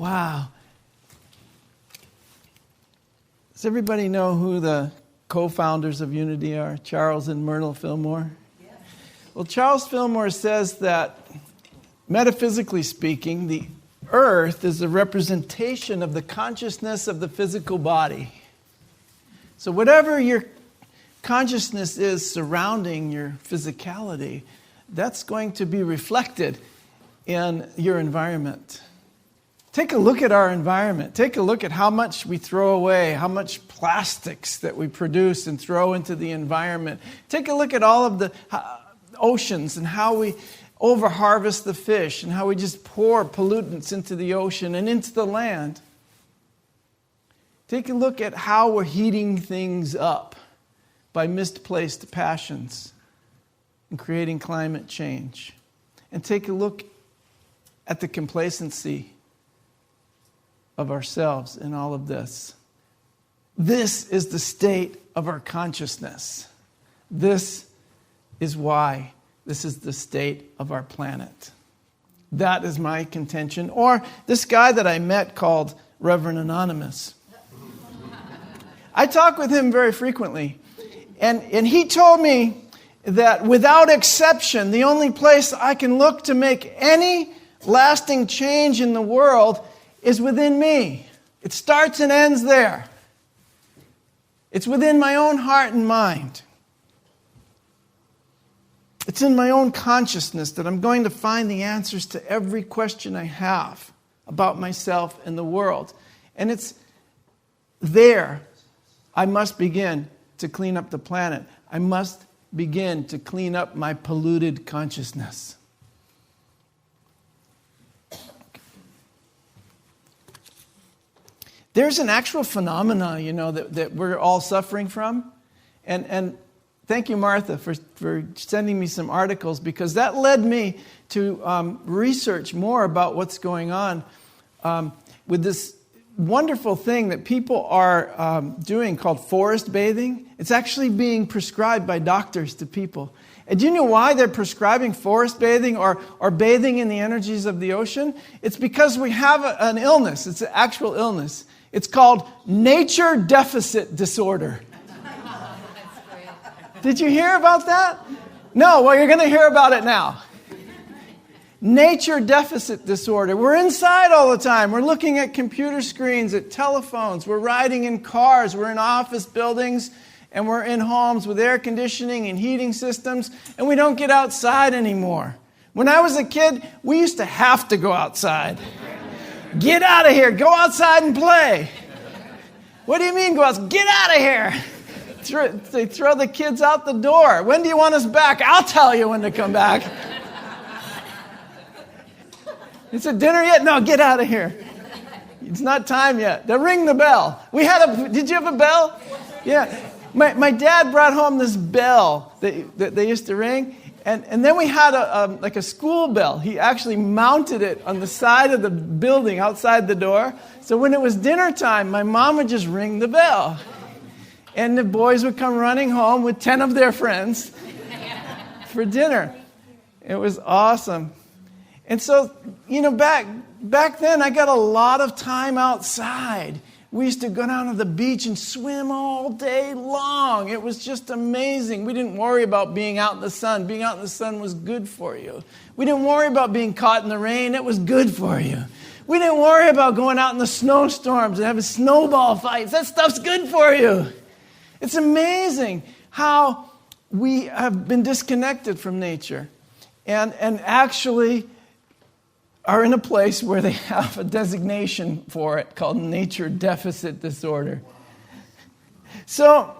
Wow. Does everybody know who the co-founders of Unity are? Charles and Myrtle Fillmore? Yes. Well, Charles Fillmore says that, metaphysically speaking, the earth is a representation of the consciousness of the physical body. So whatever your consciousness is surrounding your physicality, that's going to be reflected in your environment. Take a look at our environment. Take a look at how much we throw away, how much plastics that we produce and throw into the environment. Take a look at all of the oceans and how we over-harvest the fish and how we just pour pollutants into the ocean and into the land. Take a look at how we're heating things up by misplaced passions and creating climate change. And take a look at the complacency of ourselves in all of this. This is the state of our consciousness. This is why this is the state of our planet. That is my contention. Or this guy that I met called Reverend Anonymous. I talk with him very frequently. And he told me that without exception, the only place I can look to make any lasting change in the world is within me. It starts and ends there. It's within my own heart and mind. It's in my own consciousness that I'm going to find the answers to every question I have about myself and the world. And it's there I must begin to clean up the planet. I must begin to clean up my polluted consciousness. There's an actual phenomena, that we're all suffering from. And thank you, Martha, for sending me some articles, because that led me to research more about what's going on with this wonderful thing that people are doing called forest bathing. It's actually being prescribed by doctors to people. And do you know why they're prescribing forest bathing or bathing in the energies of the ocean? It's because we have an illness. It's an actual illness. It's called nature deficit disorder. Did you hear about that? No, well, you're going to hear about it now. Nature deficit disorder. We're inside all the time. We're looking at computer screens, at telephones. We're riding in cars. We're in office buildings. And we're in homes with air conditioning and heating systems. And we don't get outside anymore. When I was a kid, we used to have to go outside. Get out of here. Go outside and play. What do you mean go outside? Get out of here. They throw the kids out the door. When do you want us back? I'll tell you when to come back. It's a dinner yet? No, get out of here. It's not time yet. They ring the bell. Did you have a bell? Yeah. My dad brought home this bell that they used to ring. And then we had a school bell. He actually mounted it on the side of the building outside the door. So when it was dinner time, my mom would just ring the bell. And the boys would come running home with 10 of their friends for dinner. It was awesome. And so, back then I got a lot of time outside. We used to go down to the beach and swim all day long. It was just amazing. We didn't worry about being out in the sun. Being out in the sun was good for you. We didn't worry about being caught in the rain. It was good for you. We didn't worry about going out in the snowstorms and having snowball fights. That stuff's good for you. It's amazing how we have been disconnected from nature and actually are in a place where they have a designation for it called nature deficit disorder. So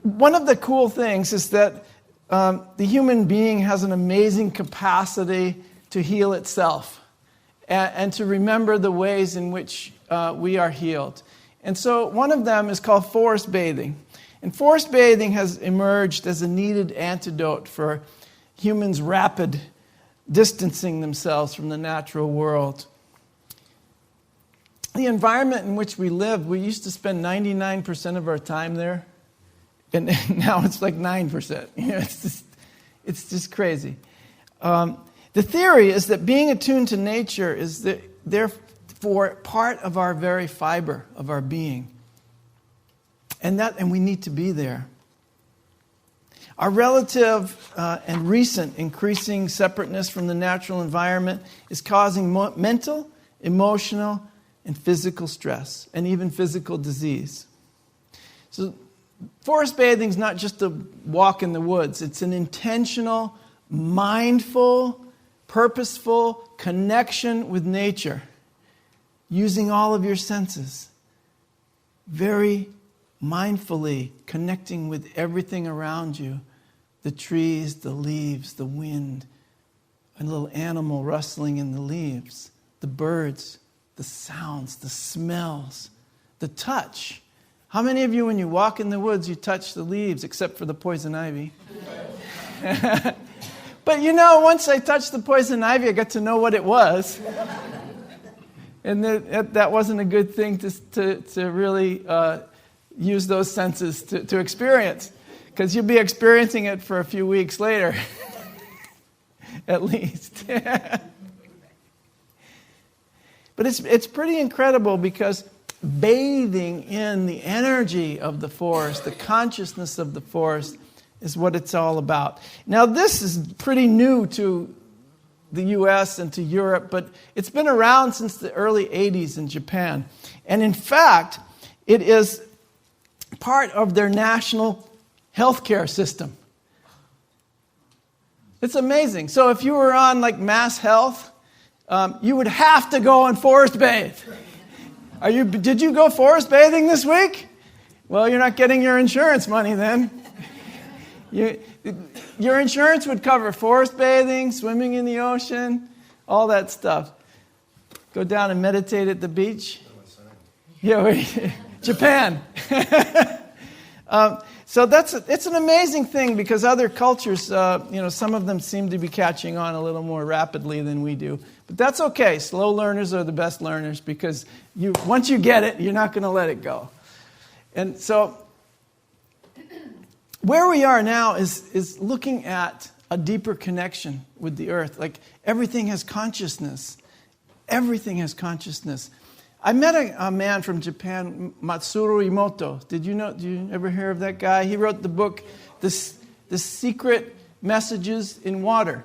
one of the cool things is that the human being has an amazing capacity to heal itself and to remember the ways in which we are healed. And so one of them is called forest bathing. And forest bathing has emerged as a needed antidote for humans' rapid distancing themselves from the natural world. The environment in which we live, we used to spend 99% of our time there, and now it's like 9%. It's just crazy. The theory is that being attuned to nature is there for part of our very fiber of our being. And we need to be there. Our relative and recent increasing separateness from the natural environment is causing mental, emotional, and physical stress, and even physical disease. So forest bathing is not just a walk in the woods. It's an intentional, mindful, purposeful connection with nature, using all of your senses, very mindfully connecting with everything around you, the trees, the leaves, the wind, a little animal rustling in the leaves, the birds, the sounds, the smells, the touch. How many of you, when you walk in the woods, you touch the leaves, except for the poison ivy? But once I touched the poison ivy, I got to know what it was. And that wasn't a good thing to really use those senses to experience, because you'll be experiencing it for a few weeks later, at least. But it's pretty incredible, because bathing in the energy of the forest, the consciousness of the forest, is what it's all about. Now, this is pretty new to the U.S. and to Europe, but it's been around since the early 80s in Japan. And in fact, it is part of their national healthcare system. It's amazing. So if you were on Mass Health, you would have to go and forest bathe. Did you go forest bathing this week? Well, you're not getting your insurance money then. Your insurance would cover forest bathing, swimming in the ocean, all that stuff. Go down and meditate at the beach. Yeah, Japan. So it's an amazing thing, because other cultures, some of them seem to be catching on a little more rapidly than we do. But that's okay. Slow learners are the best learners, because once you get it, you're not going to let it go. And so where we are now is looking at a deeper connection with the earth. Like, everything has consciousness. Everything has consciousness. I met a man from Japan, Matsuru Emoto. Did you ever hear of that guy? He wrote the book, The Secret Messages in Water.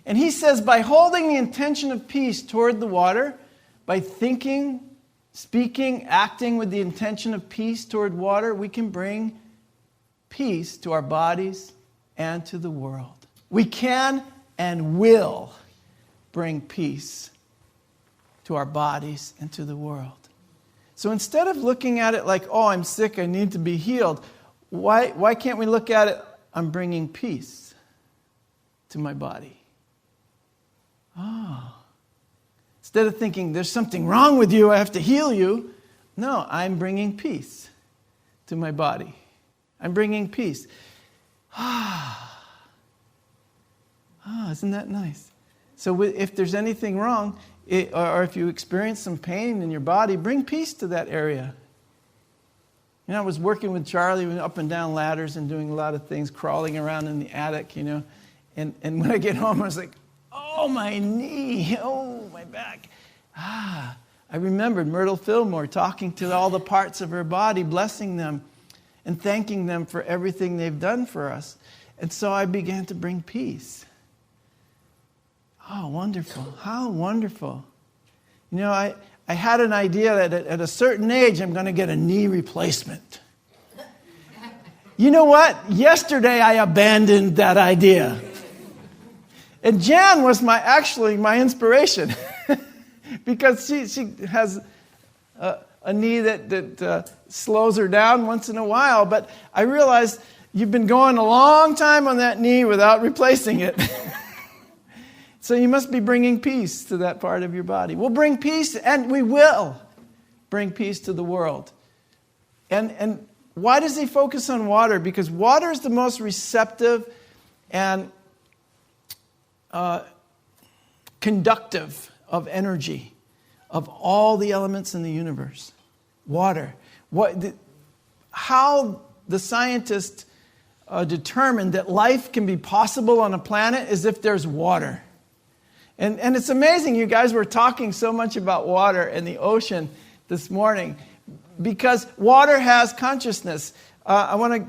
And he says, by holding the intention of peace toward the water, by thinking, speaking, acting with the intention of peace toward water, we can bring peace to our bodies and to the world. We can and will bring peace to our bodies and to the world. So instead of looking at it like, oh, I'm sick, I need to be healed, why can't we look at it, I'm bringing peace to my body? Oh. Instead of thinking, there's something wrong with you, I have to heal you. No, I'm bringing peace to my body. I'm bringing peace. Isn't that nice? So if there's anything wrong, or if you experience some pain in your body, bring peace to that area. I was working with Charlie, up and down ladders and doing a lot of things, crawling around in the attic, And when I get home, I was like, oh, my knee, oh, my back. I remembered Myrtle Fillmore talking to all the parts of her body, blessing them and thanking them for everything they've done for us. And so I began to bring peace. Oh, wonderful. How wonderful. I had an idea that at a certain age, I'm going to get a knee replacement. You know what? Yesterday, I abandoned that idea. And Jan was my inspiration. Because she has a knee that slows her down once in a while. But I realized you've been going a long time on that knee without replacing it. So you must be bringing peace to that part of your body. We'll bring peace, and we will bring peace to the world. And why does he focus on water? Because water is the most receptive and conductive of energy of all the elements in the universe. Water. How the scientists determined that life can be possible on a planet is if there's water. And it's amazing, you guys were talking so much about water and the ocean this morning, because water has consciousness. I want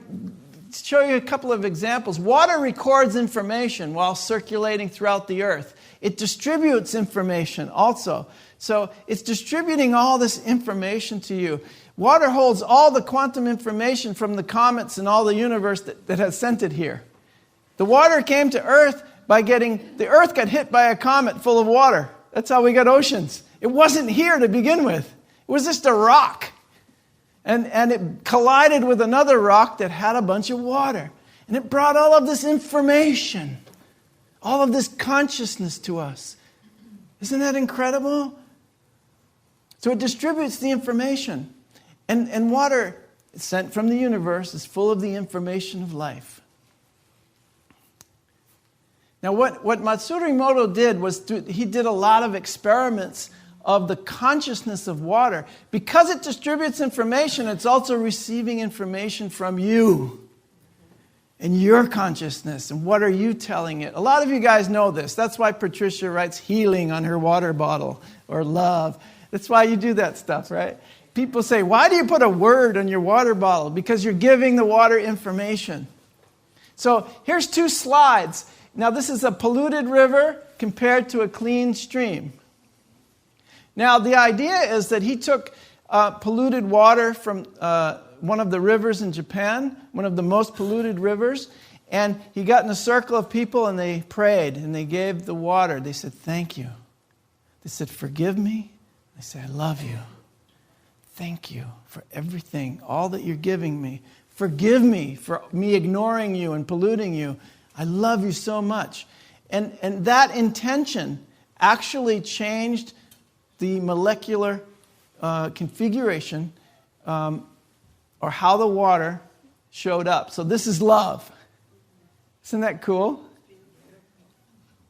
to show you a couple of examples. Water records information while circulating throughout the earth. It distributes information also. So it's distributing all this information to you. Water holds all the quantum information from the comets and all the universe that has sent it here. The water came to Earth the Earth got hit by a comet full of water. That's how we got oceans. It wasn't here to begin with. It was just a rock. And it collided with another rock that had a bunch of water. And it brought all of this information, all of this consciousness to us. Isn't that incredible? So it distributes the information. And water, sent from the universe, is full of the information of life. Now, what Matsuri Emoto did was he did a lot of experiments of the consciousness of water. Because it distributes information, it's also receiving information from you and your consciousness. And what are you telling it? A lot of you guys know this. That's why Patricia writes healing on her water bottle, or love. That's why you do that stuff, right? People say, why do you put a word on your water bottle? Because you're giving the water information. So here's 2 slides. Now, this is a polluted river compared to a clean stream. Now, the idea is that he took polluted water from one of the rivers in Japan, one of the most polluted rivers, and he got in a circle of people and they prayed and they gave the water. They said, thank you. They said, forgive me. They said, I love you. Thank you for everything, all that you're giving me. Forgive me for me ignoring you and polluting you. I love you so much. And that intention actually changed the molecular configuration or how the water showed up. So this is love. Isn't that cool?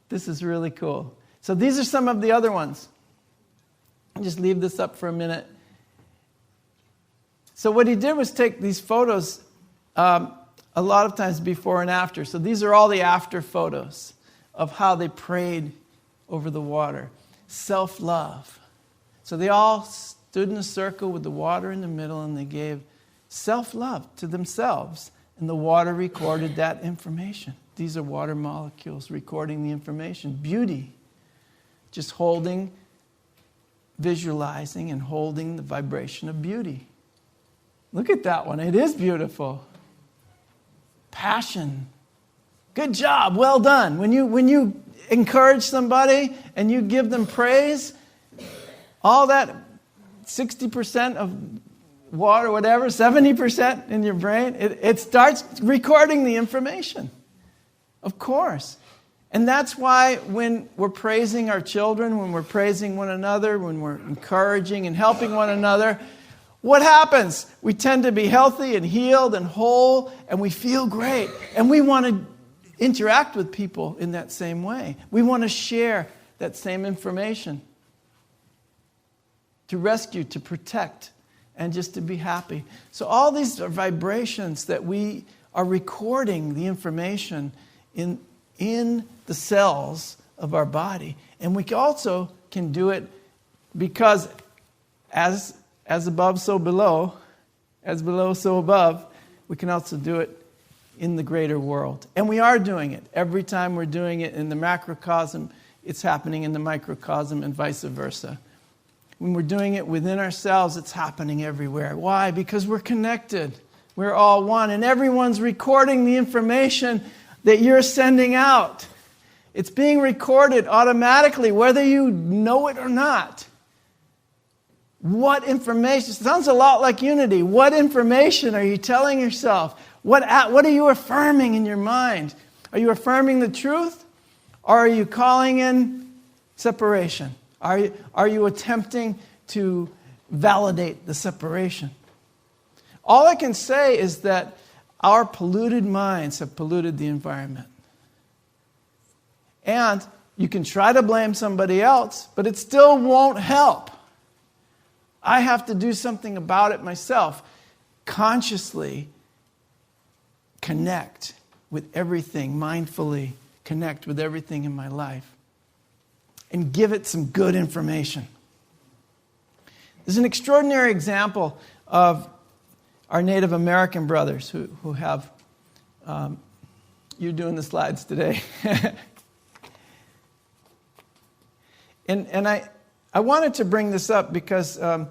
This is really cool. So these are some of the other ones. I'll just leave this up for a minute. So what he did was take these photos a lot of times before and after. So these are all the after photos of how they prayed over the water. Self-love. So they all stood in a circle with the water in the middle and they gave self-love to themselves. And the water recorded that information. These are water molecules recording the information. Beauty. Just holding, visualizing, and holding the vibration of beauty. Look at that one. It is beautiful. Passion. Good job. Well done. When you encourage somebody and you give them praise, all that 60% of water, whatever, 70% in your brain, it starts recording the information. Of course. And that's why when we're praising our children, when we're praising one another, when we're encouraging and helping one another, what happens? We tend to be healthy and healed and whole, and we feel great. And we want to interact with people in that same way. We want to share that same information. To rescue, to protect, and just to be happy. So all these are vibrations that we are recording the information in the cells of our body. And we also can do it because as above, so below. As below, so above. We can also do it in the greater world. And we are doing it. Every time we're doing it in the macrocosm, it's happening in the microcosm and vice versa. When we're doing it within ourselves, it's happening everywhere. Why? Because we're connected. We're all one. And everyone's recording the information that you're sending out. It's being recorded automatically, whether you know it or not. What information? Sounds a lot like unity. What information are you telling yourself? What are you affirming in your mind? Are you affirming the truth? Or are you calling in separation? Are you attempting to validate the separation? All I can say is that our polluted minds have polluted the environment. And you can try to blame somebody else, but it still won't help. I have to do something about it myself. Consciously connect with everything, mindfully connect with everything in my life. and give it some good information. There's an extraordinary example of our Native American brothers who have, you're doing the slides today. and I wanted to bring this up because there's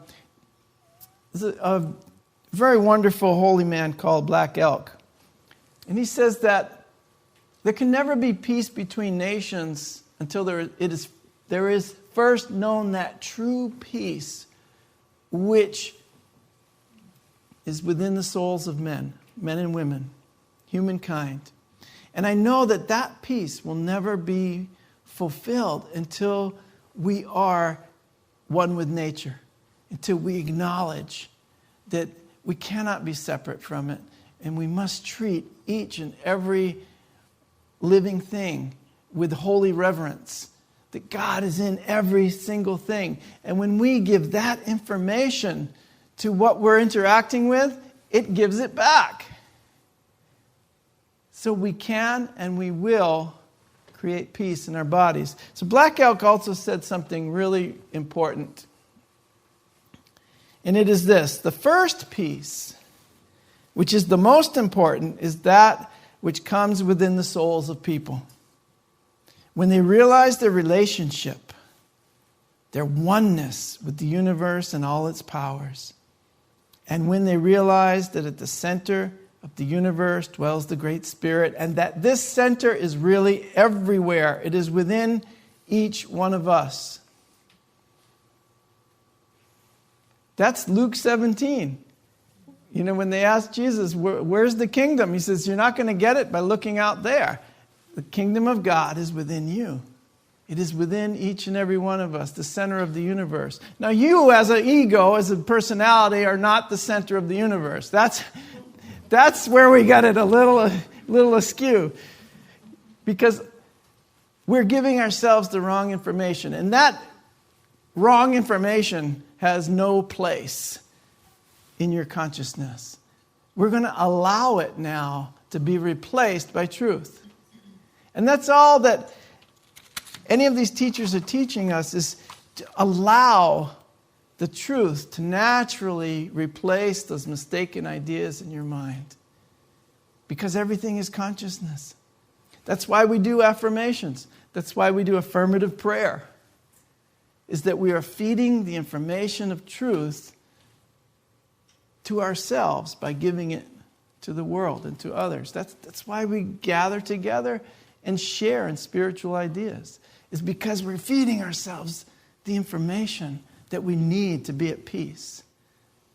a very wonderful holy man called Black Elk. And he says that there can never be peace between nations until there is first known that true peace which is within the souls of men and women, humankind. And I know that that peace will never be fulfilled until we are one with nature, until we acknowledge that we cannot be separate from it, and we must treat each and every living thing with holy reverence, that God is in every single thing. And when we give that information to what we're interacting with, it gives it back. So we can and we will create peace in our bodies. So Black Elk also said something really important. And it is this: the first peace, which is the most important, is that which comes within the souls of people. When they realize their relationship, their oneness with the universe and all its powers, and when they realize that at the center of the universe dwells the Great Spirit, and that this center is really everywhere. It is within each one of us. That's Luke 17. You know, when they asked Jesus, where's the kingdom? He says, you're not going to get it by looking out there. The kingdom of God is within you. It is within each and every one of us, the center of the universe. Now, you as an ego, as a personality, are not the center of the universe. That's where we got it a little askew. Because we're giving ourselves the wrong information. And that wrong information has no place in your consciousness. We're going to allow it now to be replaced by truth. And that's all that any of these teachers are teaching us, is to allow the truth to naturally replace those mistaken ideas in your mind. Because everything is consciousness. That's why we do affirmations. That's why we do affirmative prayer. Is that we are feeding the information of truth to ourselves by giving it to the world and to others. That's why we gather together and share in spiritual ideas. Is because we're feeding ourselves the information that we need to be at peace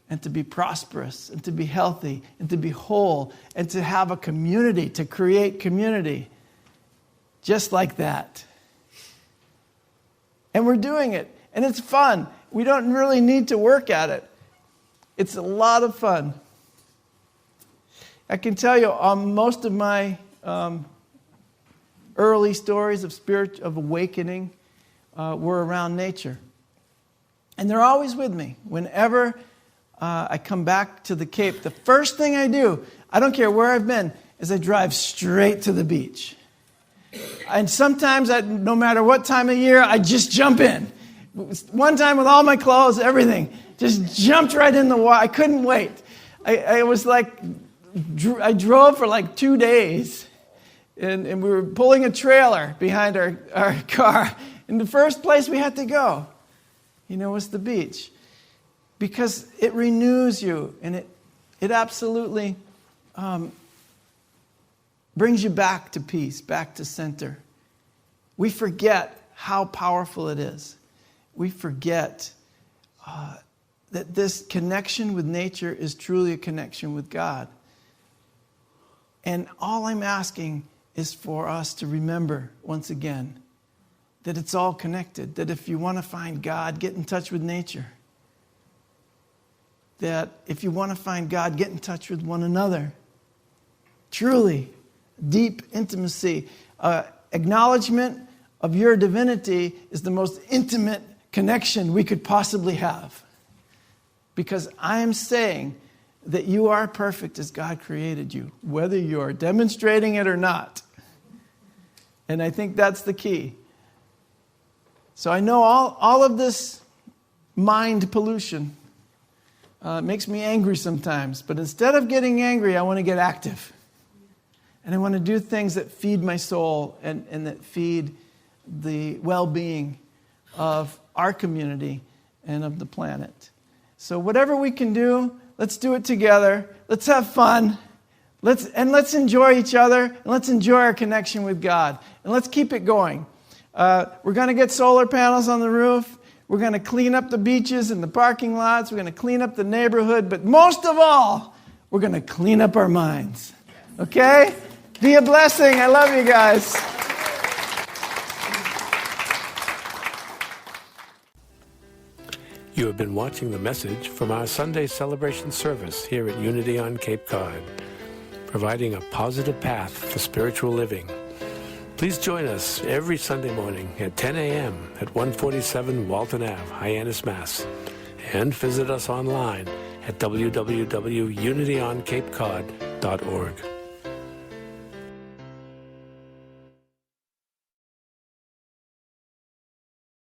and to be prosperous and to be healthy and to be whole and to have a community, to create community. Just like that. And we're doing it. And it's fun. We don't really need to work at it. It's a lot of fun. I can tell you, most of my early stories of awakening were around nature. And they're always with me. Whenever I come back to the Cape, the first thing I do, I don't care where I've been, is I drive straight to the beach. And sometimes, no matter what time of year, I just jump in. One time with all my clothes, everything, just jumped right in the water. I couldn't wait. I was like, I drove for like 2 days. And we were pulling a trailer behind our car. And the first place we had to go, was the beach. Because it renews you. And it absolutely brings you back to peace, back to center. We forget how powerful it is. We forget that this connection with nature is truly a connection with God. And all I'm asking is for us to remember, once again, that it's all connected. That if you want to find God, get in touch with nature. That if you want to find God, get in touch with one another. Truly, deep intimacy. Acknowledgement of your divinity is the most intimate connection we could possibly have. Because I am saying that you are perfect as God created you, whether you're demonstrating it or not. And I think that's the key. So I know all of this mind pollution makes me angry sometimes. But instead of getting angry, I want to get active. And I want to do things that feed my soul and that feed the well-being of our community and of the planet. So whatever we can do, let's do it together. Let's have fun. Let's enjoy each other. And let's enjoy our connection with God. And let's keep it going. We're going to get solar panels on the roof. We're going to clean up the beaches and the parking lots. We're going to clean up the neighborhood. But most of all, we're going to clean up our minds. Okay? Be a blessing. I love you guys. You have been watching the message from our Sunday celebration service here at Unity on Cape Cod, providing a positive path for spiritual living. Please join us every Sunday morning at 10 a.m. at 147 Walton Ave, Hyannis, Mass. And visit us online at www.unityoncapecod.org.